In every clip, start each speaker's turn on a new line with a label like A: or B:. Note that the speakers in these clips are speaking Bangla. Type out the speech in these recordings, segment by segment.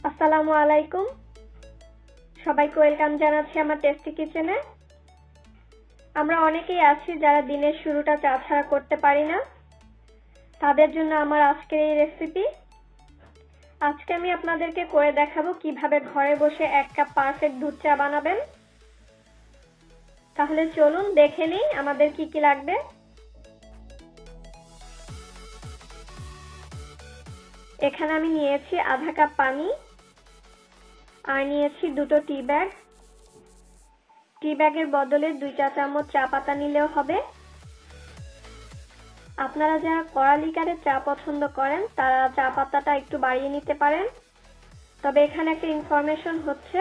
A: আসসালামু আলাইকুম, সবাইকে ওয়েলকাম জানাচ্ছি আমার টেস্টি কিচেনে। আমরা অনেকেই আছি যারা দিনের শুরুটা চা ছাড়া করতে পারি না, তাদের জন্য আমার আজকের এই রেসিপি। আজকে আমি আপনাদেরকে করে দেখাবো কিভাবে ঘরে বসে 1 কাপ পারফেক্ট দুধ চা বানাবেন। তাহলে চলুন দেখে নিই আমাদের কি কি লাগবে। এখানে আমি নিয়েছি আধা কাপ পানি, আর নিয়েছি দুটো টি ব্যাগ। টি ব্যাগের বদলে 2 চা চামচ চা পাতা নিলেও হবে। আপনারা যারা কড়া লিকারের চা পছন্দ করেন তারা চা পাতাটা একটু বাড়িয়ে নিতে পারেন। তবে এখানে একটা ইনফরমেশন হচ্ছে,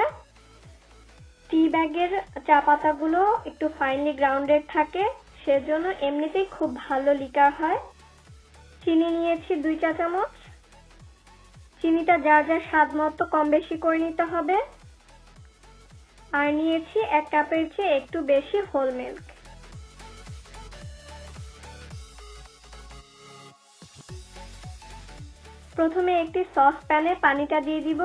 A: টি ব্যাগের চা পাতাগুলো একটু ফাইনলি গ্রাউন্ডেড থাকে, সেজন্য এমনিতেই খুব ভালো লিকার হয়। চিনি নিয়েছি 2 চা চামচ। চিনিটা যার যার স্বাদ মতো কম বেশি করে নিতে হবে। আর নিয়েছি 1 কাপের চেয়ে একটু বেশি হোল মিল্ক। প্রথমে একটি সসপ্যানে পানিটা দিয়ে দিব।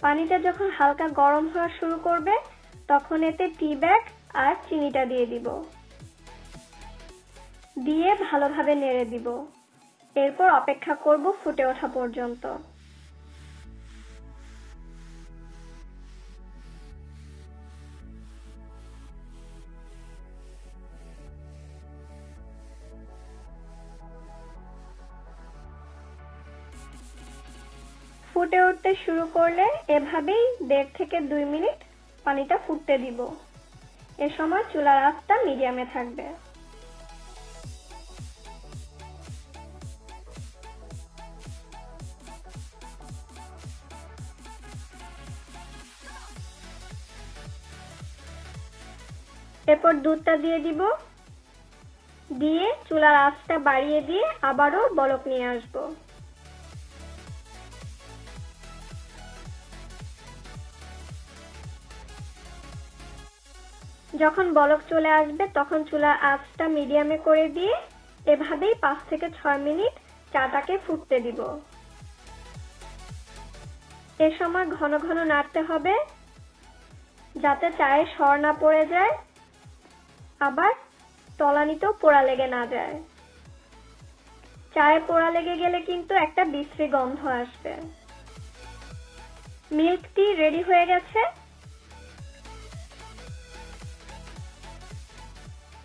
A: পানিটা যখন হালকা গরম হওয়া শুরু করবে তখন এতে টি ব্যাগ আর চিনিটা দিয়ে দিব। দিয়ে ভালোভাবে নেড়ে দিব। এরপর অপেক্ষা করব ফুটে ওঠা পর্যন্ত। ফুটে উঠতে শুরু করলে এভাবেই 1.5 থেকে 2 মিনিট পানিটা ফুটতে দিব। এ সময় চুলার আঁচটা মিডিয়ামে থাকবে। এরপর দুধটা দিয়ে দিব। দিয়ে চুলার আঁচটা বাড়িয়ে দিয়ে আবারও বলক নিয়ে আসব। যখন বলক চলে আসবে তখন চুলার আঁচটা মিডিয়ামে করে দিয়ে এভাবেই 5 থেকে 6 মিনিট চাটাকে ফুটতে দিব। এ সময় ঘন ঘন নাড়তে হবে যাতে চায়ে সর না পড়ে যায়, আবার তলানিতেও পোড়া লেগে না যায়। চায়ে পোড়া লেগে গেলে কিন্তু একটা বিশ্রী গন্ধ আসবে। মিল্ক টি রেডি হয়ে গেছে।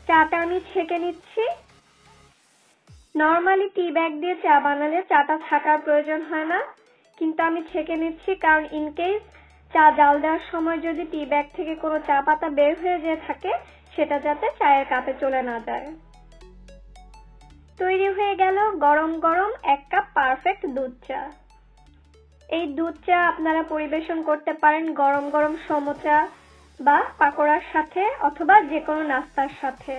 A: চাটা আমি ছেঁকে নিচ্ছি। নরমালি টি ব্যাগ দিয়ে চা বানালে চাটা থাকার প্রয়োজন হয় না, কিন্তু আমি ছেঁকে নিচ্ছি কারণ ইনকেস চা জাল দেওয়ার সময় যদি টি ব্যাগ থেকে কোনো চা পাতা বের হয়ে যেয়ে থাকে সেটা যাতে চায়ের কাপে চলে না যায়। তৈরি হয়ে গেল গরম গরম 1 কাপ পারফেক্ট দুধ চা। এই দুধ চা আপনারা পরিবেশন করতে পারেন গরম গরম সমোচা বা পাকোড়ার সাথে অথবা যে কোনো নাস্তার সাথে।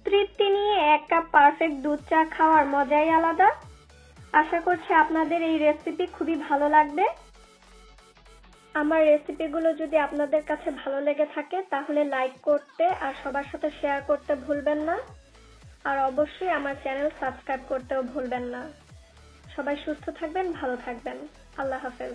A: তৃপ্তি নিয়ে 1 কাপ পারফেক্ট দুধ চা খাওয়ার মজাই আলাদা। আশা করছি আপনাদের এই রেসিপি খুবই ভালো লাগবে। আমার রেসিপিগুলো যদি আপনাদের কাছে ভালো লেগে থাকে তাহলে লাইক করতে আর সবার সাথে শেয়ার করতে ভুলবেন না। আর অবশ্যই আমার চ্যানেল সাবস্ক্রাইব করতেও ভুলবেন না। সবাই সুস্থ থাকবেন, ভালো থাকবেন। আল্লাহ হাফেজ।